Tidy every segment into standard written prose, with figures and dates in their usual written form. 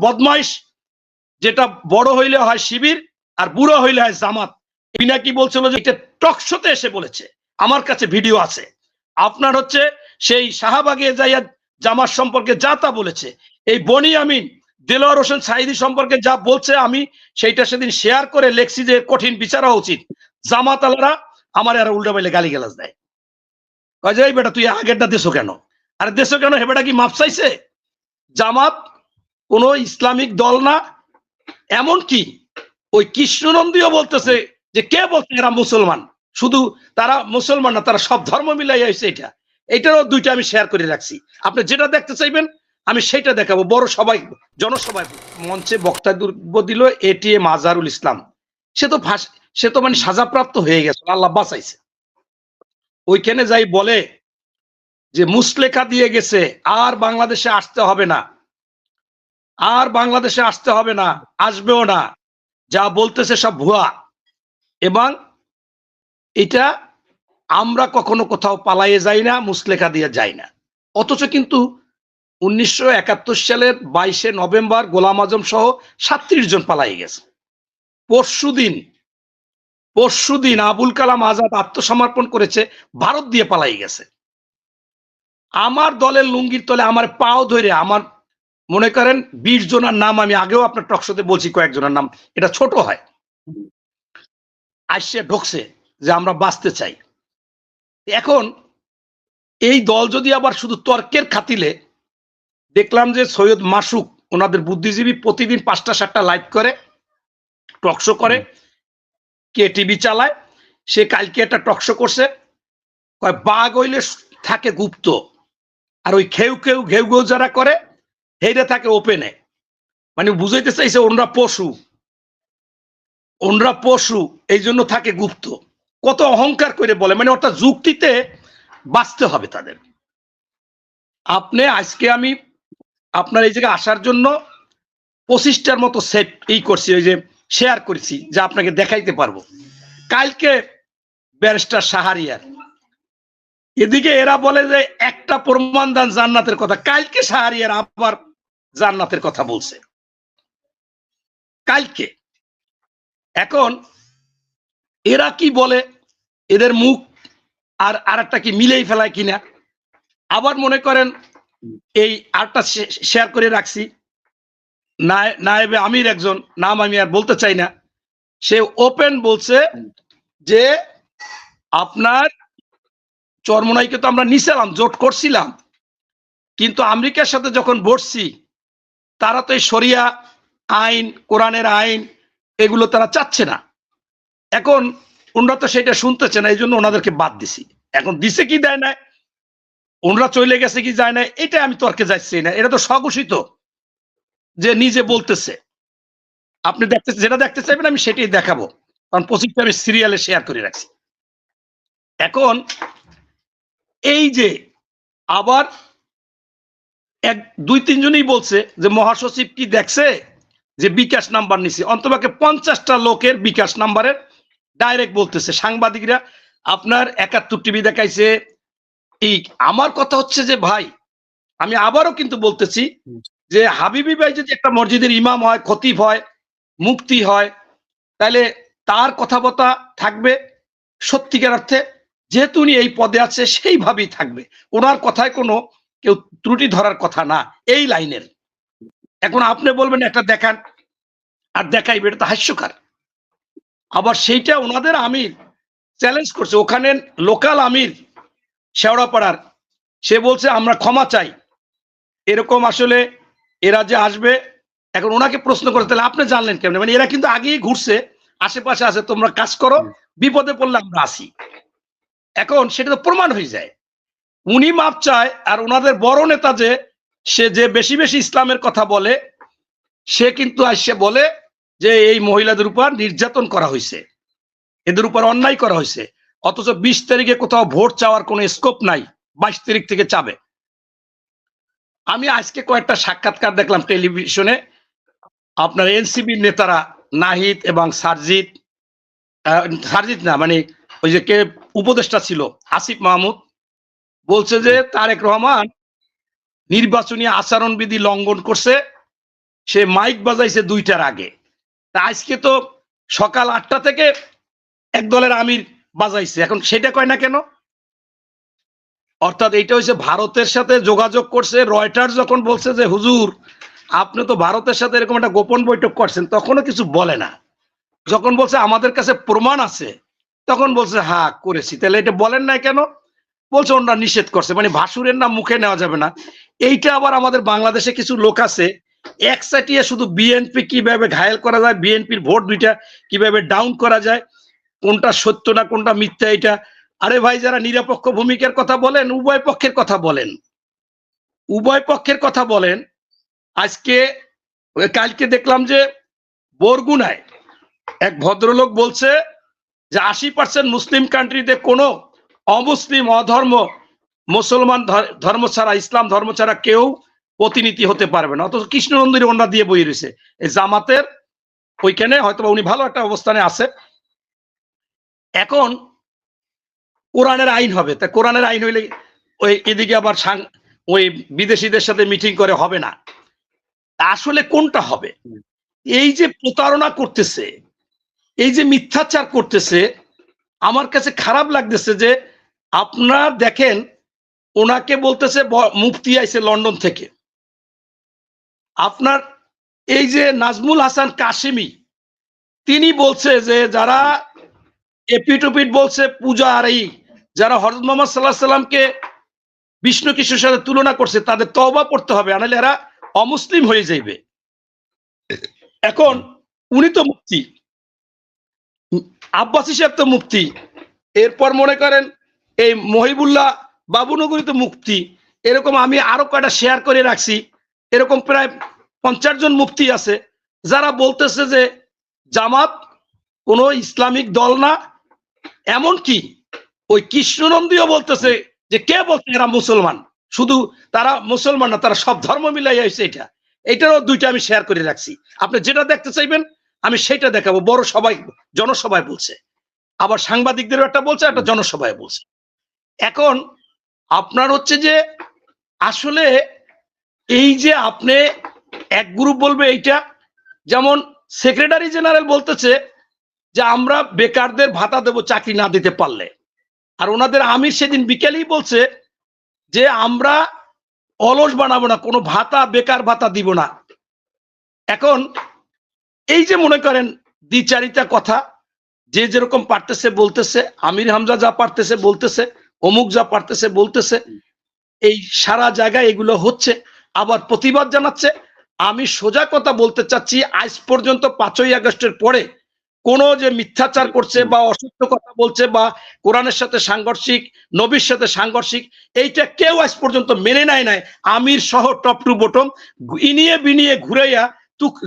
বদমাইশ, যেটা বড় হইলে হয় শিবির আর বুড়ো হইলে হয় জামাত। এই নাকি বলছিল যে এটা টকশোতে এসে বলেছে, আমার কাছে ভিডিও আছে। আপনার হচ্ছে সেই শাহবাগে যাইয়া জামাত সম্পর্কে যা তা বলেছে, এই বনি আমিন দেলোয়ার হোসেন সাঈদী সম্পর্কে যা বলছে, আমি সেইটা সেদিন শেয়ার করে লেখছি যে কঠিন বিচার হওয়া উচিত। জামাত আলারা আমার আর উল্টা পাইলে গালি গালাজ দেয়, কয় যে এই বেটা তুই আগেরটা দেশো কেন? আরে দেশো কেন, হে বেটা কি মাপ চাইছে? জামাত কোন ইসলামিক দল না, এমনকি ওই কৃষ্ণনন্দীও বলতেছে যে কে বলছে এরা মুসলমান, শুধু তারা মুসলমান না, তারা সব ধর্ম মিলাই হয়েছে। এইটারও দুইটা আমি শেয়ার করে রাখছি, আপনি যেটা দেখতে চাইবেন আমি সেটা দেখাবো। বড় সবাই জনসভায় মঞ্চে বক্তব্য দিল এটিএম আজহারুল ইসলাম। সে তো মানে সাজাপ্রাপ্ত হয়ে গেছে, আল্লাহ বাঁচাইছে। ওইখানে যাই বলে যে মুসলেখা দিয়ে গেছে, আর বাংলাদেশে আসতে হবে না, আর বাংলাদেশে আসতে হবে না, আসবেও না, যা বলতেছে সব ভুয়া। এবং এটা আমরা কখনো কোথাও পালাইয়ে যাই না, মুসলেখা দিয়ে যাই না। অথচ কিন্তু 1971 সালের 22শে নভেম্বর গোলাম আজম সহ 37 জন পালাই গেছে। পরশুদিন আবুল কালাম আজাদ আত্মসমর্পণ করেছে, ভারত দিয়ে পালাই গেছে। আমার দলের লুঙ্গির তলে আমার পাও ধরে, আমার মনে করেন 20 জনের নাম আমি আগেও আপনার টকশোতে বলছি, কয়েকজনের নাম, এটা ছোট হয়, আসছে ঢুকছে যে আমরা বাঁচতে চাই। এখন এই দল যদি আবার শুধু তর্কের খাতিলে, দেখলাম যে সৈয়দ মাসুক ওনাদের বুদ্ধিজীবী প্রতিদিন 5টা-7টা লাইভ করে, টকশো করে, কে টিভি চালায়, সে কালকে একটা টকশো করছে, কয় বাঘ হইলে থাকে গুপ্ত, আর ওই ঘেউ ঘেউ যারা করে সেইটা থাকে ওপেনে। মানে বুঝাইতে চাইছে ওনরা পশু, এই জন্য থাকে গুপ্ত। কত অহংকার করে বলে, মানে ওটা যুক্তিতে বাঁচতে হবে তাদের। আপনি আজকে আমি আপনার এই জায়গায় আসার জন্য 25টার মতো সেট করছি, ওই যে শেয়ার করেছি, যা আপনাকে দেখাইতে পারবো। কালকে ব্যারিস্টার শাহরিয়ার, এদিকে এরা বলে যে একটা প্রমাণ দান জান্নাতের কথা, কালকে শাহরিয়ার আবার জান্নাতের কথা বলছে কালকে। এখন এরা কি বলে, এদের মুখ আর একটা কি মিলেই ফেলায় কিনা। আবার মনে করেন এই আরটা শেয়ার করে রাখছি, নায়েবে আমির একজন, নাম আমি আর বলতে চাই না, সে ওপেন বলছে যে আপনার চরমোনাইকে তো আমরা নিছিলাম, জোট করছিলাম, কিন্তু আমেরিকার সাথে যখন বসছি তারা তো এই শরিয়া আইন, কোরআনের আইন এগুলো তারা চাচ্ছে না। এখন ওনারা তো সেটা শুনতেছে না, এই জন্য ওনাদেরকে বাদ দিছি। এখন দিছে কি দেয় না, ওনারা চলে গেছে কি যায় না, এটা আমি তর্কে যাচ্ছি না, এটা তো স্বঘোষিত যে নিজে বলতেছে। আপনি যেটা দেখতে চাইবেন আমি সেটাই দেখাবো, কারণ 25টা আমি সিরিয়ালে শেয়ার করে রাখছি। এখন এই যে আবার 2-3 জনই বলছে যে মহাসচিব কি দেখছে যে বিকাশ নাম্বার নিছে, অন্তপক্ষে 50টা লোকের বিকাশ নাম্বারের ডাইরেক্ট বলতেছে সাংবাদিকরা। আপনার 71 টিভি দেখাইছে। আমার কথা হচ্ছে যে ভাই, আমি আবারও কিন্তু বলতেছি যে হাবিবি ভাই যদি একটা মসজিদের ইমাম হয়, খতিব হয়, মুফতি হয়, তাহলে তার কথাবার্তা থাকবে সত্যিকার অর্থে, যেহেতু উনি এই পদে আছে সেইভাবেই থাকবে, ওনার কথায় কোনো কেউ ত্রুটি ধরার কথা না এই লাইনের। এখন আপনি বলবেন একটা দেখান, আর দেখাইবে, এটা তো হাস্যকর। আবার সেইটা ওনাদের আমির চ্যালেঞ্জ করছে, ওখানে লোকাল আমির শেওড়াপাড়ার, সে বলছে আমরা ক্ষমা চাই, এরকম আসলে এরা যে আসবে। এখন ওনাকে প্রশ্ন করে, তাহলে আপনি জানলেন কেমন? মানে এরা কিন্তু আগেই ঘুরছে, আশেপাশে আছে, তোমরা কাজ করো, বিপদে পড়লে আমরা আসি। এখন সেটা তো প্রমাণ হয়ে যায়, উনি মাপ চায়। আর ওনাদের বড় নেতা যে, সে যে বেশি বেশি ইসলামের কথা বলে, সে কিন্তু আসছে বলে যে এই মহিলাদের উপর নির্যাতন করা হয়েছে, এদের উপর অন্যায় করা হয়েছে, অথচ 20 তারিখে কোথাও ভোট চাওয়ার কোনো স্কোপ নাই, 22 তারিখ থেকে চাবে। আমি আজকে কয়েকটা সাক্ষাৎকার দেখলাম টেলিভিশনে, আপনার এনসিবির নেতারা নাহিদ এবং সারজিৎ না, মানে ওই যে কে উপদেষ্টা ছিল আসিফ মাহমুদ, বলছে যে তারেক রহমান নির্বাচনী আচরণবিধি লঙ্ঘন করছে, সে মাইক বাজাইছে 2টার আগে। তা আজকে তো সকাল 8টা থেকে এক দলের আমির বাজাইছে, এখন সেটা কয় না কেন? অর্থাৎ এইটা হচ্ছে ভারতের সাথে যোগাযোগ করছে। রয়টার্স যখন বলছে যে হুজুর আপনি তো ভারতের সাথে এরকম একটা গোপন বৈঠক করছেন, তখনও কিছু বলে না। যখন বলছে আমাদের কাছে প্রমাণ আছে, তখন বলছে হ্যাঁ করেছি। তাহলে এটা বলেন নাই কেন? বলছে ওনারা নিষেধ করছে, মানে ভাসুরের নাম মুখে নেওয়া যাবে না। এইটা আবার আমাদের বাংলাদেশে কিছু লোক আছে একসাটিয়ে শুধু বিএনপি কিভাবে ঘায়েল করা যায়, বিএনপির ভোট দুইটা কিভাবে ডাউন করা যায়, কোনটা সত্য না কোনটা মিথ্যা এটা। আরে ভাই, যারা নিরপেক্ষ ভূমিকার কথা বলেন, উভয় পক্ষের কথা বলেন, উভয় পক্ষের কথা বলেন। আজকে কালকে দেখলাম যে বরগুনায় এক ভদ্রলোক বলছে যে 80% মুসলিম কান্ট্রিতে কোনো অমুসলিম অধর্ম মুসলমান ধর্ম ছাড়া, ইসলাম ধর্ম ছাড়া কেউ প্রতিনিধি হতে পারবে না। অথচ কৃষ্ণনন্দীর ওনা দিয়ে বই রয়েছে এই জামাতের ওইখানে, হয়তো উনি ভালো একটা অবস্থানে আছে। এখন কোরআনের আইন হবে, তা কোরআনের আইন হইলে ওই এদিকে আবার ওই বিদেশিদের সাথে মিটিং করে হবে না। আসলে কোনটা হবে? এই যে প্রতারণা করতেছে, এই যে মিথ্যাচার করতেছে, আমার কাছে খারাপ লাগতেছে যে আপনার দেখেন ওনাকে বলতেছে মুফতি আইছে লন্ডন থেকে। আপনার এই যে নাজমুল হাসান কাশেমি, তিনি বলছে যে যারা এপিটোপিট বলছে পূজা, আর এই যারা হযরত মুহাম্মদ সাল্লাল্লাহু আলাইহি সাল্লামকে বিষ্ণু কৃষ্ণের সাথে তুলনা করছে তাদের তওবা করতে হবে, নাহলে এরা অমুসলিম হয়ে যাইবে। এখন উনি তো মুফতি, আব্বাসী সাহেব তো মুফতি, এরপর মনে করেন এই মহিবুল্লাহ বাবুনগরী তো মুফতি, এরকম আমি আরো কয়টা শেয়ার করে রাখছি, এরকম প্রায় 50 জন মুফতি আছে যারা বলতেছে যে জামাত কোনো ইসলামিক দল না। এমনকি ওই কৃষ্ণনন্দীও বলতেছে যে কে বলছে এরা মুসলমান, শুধু তারা মুসলমান না, তারা সব ধর্ম মিলাই হয়েছে। এইটারও 2টা আমি শেয়ার করে রাখছি, আপনি যেটা দেখতে চাইবেন আমি সেটা দেখাবো। বড় সবাই জনসভায় বলছে, আবার সাংবাদিকদেরও একটা বলছে, একটা জনসভায় বলছে। এখন আপনার হচ্ছে যে আসলে এই যে আপনি এক গ্রুপ বলবে এইটা, যেমন সেক্রেটারি জেনারেল বলতেছে যে আমরা বেকারদের ভাতা দেব চাকরি না দিতে পারলে, আর ওনাদের আমির সেদিন বিকেলেই বলছে যে আমরা অলস বানাবো না, কোনো ভাতা বেকার ভাতা দিব না। এখন এই যে মনে করেন দ্বিচারিতা কথা, যে যেরকম পারতেছে বলতেছে, আমির হামজা যা পারতেছে বলতেছে, অমুক যা পারতেছে বলতেছে, এই সারা জায়গায় এগুলো হচ্ছে, আবার প্রতিবাদ জানাচ্ছে। আমি সোজা কথা বলতে চাচ্ছি, আজ পর্যন্ত 5ই আগস্টের পরে কোন যে মিথ্যাচার করছে বা অসত্য কথা বলছে বা কোরআনের সাথে সাংঘর্ষিক, নবীর সাথে সাংঘর্ষিক, এইটা কেউ আজ পর্যন্ত মেনে নেয় নাই। আমির সহ টপ টু বটম ইনিয়ে বিনিয়ে ঘুরাইয়া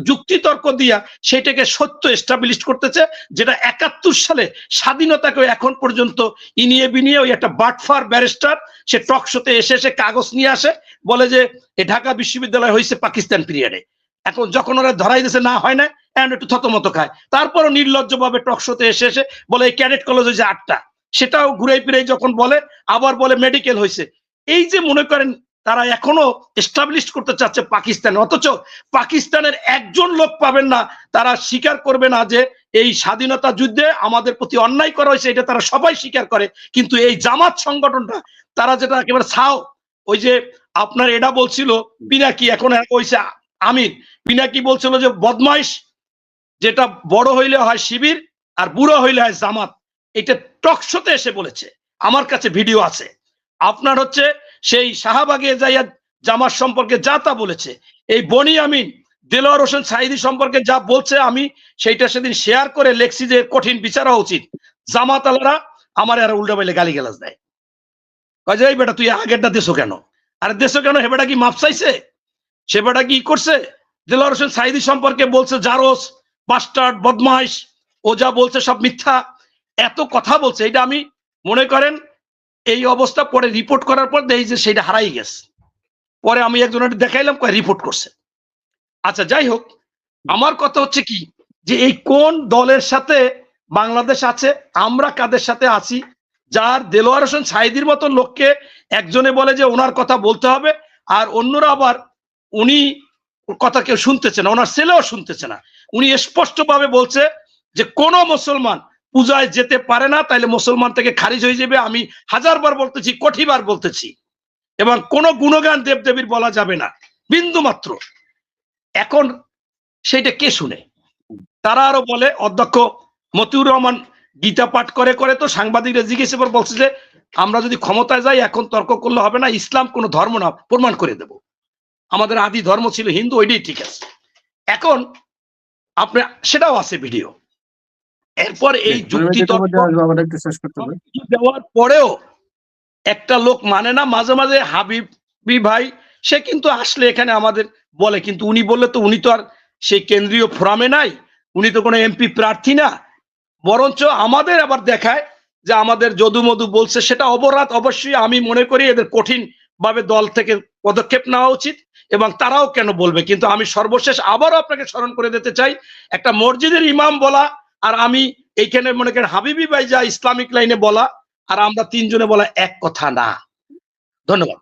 যুক্তিতর্ক দিয়া সেটাকে সত্য এস্টাবলিশ করতেছে, যেটা 71 সালে স্বাধীনতাকে এখন পর্যন্ত ইনিয়ে বিনিয়ে ওই একটা বাটফার ব্যারিস্টার সে টক শোতে এসে কাগজ নিয়ে আসে, বলে যে এ ঢাকা বিশ্ববিদ্যালয় হয়েছে পাকিস্তান পিরিয়ডে। এখন যখন ওরা ধরাই দিয়েছে না হয় না, এখন একটু থতমত খায়, তারপরও নির্লজ্জভাবে টক শোতে এসে বলে এই ক্যাডেট কলেজ হয়েছে 8টা, সেটাও ঘুরাই ফিরে যখন বলে আবার বলে মেডিকেল হয়েছে। এই যে মনে করেন তারা এখনো এস্টাবলিশ করতে চাচ্ছে পাকিস্তান, অথচ পাকিস্তানের একজন লোক পাবেন না তারা স্বীকার করবে না যে এই স্বাধীনতা যুদ্ধে আমাদের প্রতি অন্যায় করা হয়েছে, এটা তারা সবাই স্বীকার করে। কিন্তু এই জামাত সংগঠনটা তারা যেটা একেবারে ছাও, ওই যে আপনার এটা বলছিল পিনাকি, এখন হয়েছে আমির, পিনাকি বলছিল যে বদমাইশ যেটা বড় হইলে হয় শিবির আর বুড়ো হইলে হয় জামাত, এটা টকশোতে এসে বলেছে, আমার কাছে ভিডিও আছে। আপনার হচ্ছে সেই শাহবাগে যাইয়া জামাত সম্পর্কে যা তা বলেছে, এই বনি আমিন দেলোয়ার হোসেন সাইদি সম্পর্কে যা বলছে আমি সেইটা সেদিন শেয়ার করে লেখছি যে কঠিন বিচার হওয়া উচিত। জামাত আলারা আমার আর উল্টা বাইলে গালি গালাজ দেয়, কয় যে বেটা তুই আগেরটা দেশো কেন, আর দেশো কেন, হেবেটা কি মাপ চাইছে, সে বেটা কি করছে? দেলোয়ার হোসেন সাইদি সম্পর্কে বলছে জারোস, বাস্টার্ড, বদমাইশ, ও যা বলছে সব মিথ্যা, এত কথা বলছে। এটা আমি মনে করেন এই অবস্থা পরে রিপোর্ট করার পর দেখি যে সেটা হারাই গেছে, পরে আমি একজনের দেখাইলাম, কয় রিপোর্ট করছে। আচ্ছা যাই হোক, আমার কথা হচ্ছে কি যে এই কোন দলের সাথে বাংলাদেশ আছে, আমরা কাদের সাথে আছি, যার দেলোয়ার হোসেন সাইদির মতো লোককে একজনে বলে যে ওনার কথা বলতে হবে, আর অন্যরা আবার উনি কথা কেউ শুনতেছে না, ওনার ছেলেও শুনতেছে না। উনি স্পষ্টভাবে বলছে যে কোন মুসলমান পূজায় যেতে পারে না, তাইলে মুসলমান থেকে খারিজ হয়ে যাবে। আমি হাজারবার বলতেছি, কোটিবার বলতেছি, এবং কোন গুণগান দেবদেবীর বলা যাবে না বিন্দু মাত্র। এখন সেটা কে শুনে? তারা আরো বলে, অধ্যক্ষ মতিউর রহমান গীতা পাঠ করে করে তো সাংবাদিকরা জিজ্ঞেস করে বলছে যে আমরা যদি ক্ষমতায় যাই এখন তর্ক করলে হবে না, ইসলাম কোন ধর্ম না, প্রমাণ করে দেব, আমাদের আদি ধর্ম ছিল হিন্দু, ওইটাই ঠিক আছে। এখন আপনি সেটাও আছে ভিডিও। এরপর এই যুক্তি দেওয়ার পরেও একটা লোক মানে না। মাঝে মাঝে হাবিবি ভাই সে কিন্তু আসলে এখানে আমাদের বলে, কিন্তু উনি বললে তো উনি তো আর সেই কেন্দ্রীয় ফোরামে নাই, উনি তো কোনো এমপি প্রার্থী না, বরঞ্চ আমাদের আবার দেখায় যে আমাদের যদু মধু বলছে সেটা অপরাধ। অবশ্যই আমি মনে করি এদের কঠিন ভাবে দল থেকে পদক্ষেপ নেওয়া উচিত, এবং তারাও কেন বলবে। কিন্তু আমি সর্বশেষ আবারও আপনাকে স্মরণ করে দিতে চাই, একটা মসজিদের ইমাম বলা আর আমি এইখানে মনে করেন হাবিবি ভাই যা ইসলামিক লাইনে বলা আর আমরা তিনজনে বলা এক কথা না। ধন্যবাদ।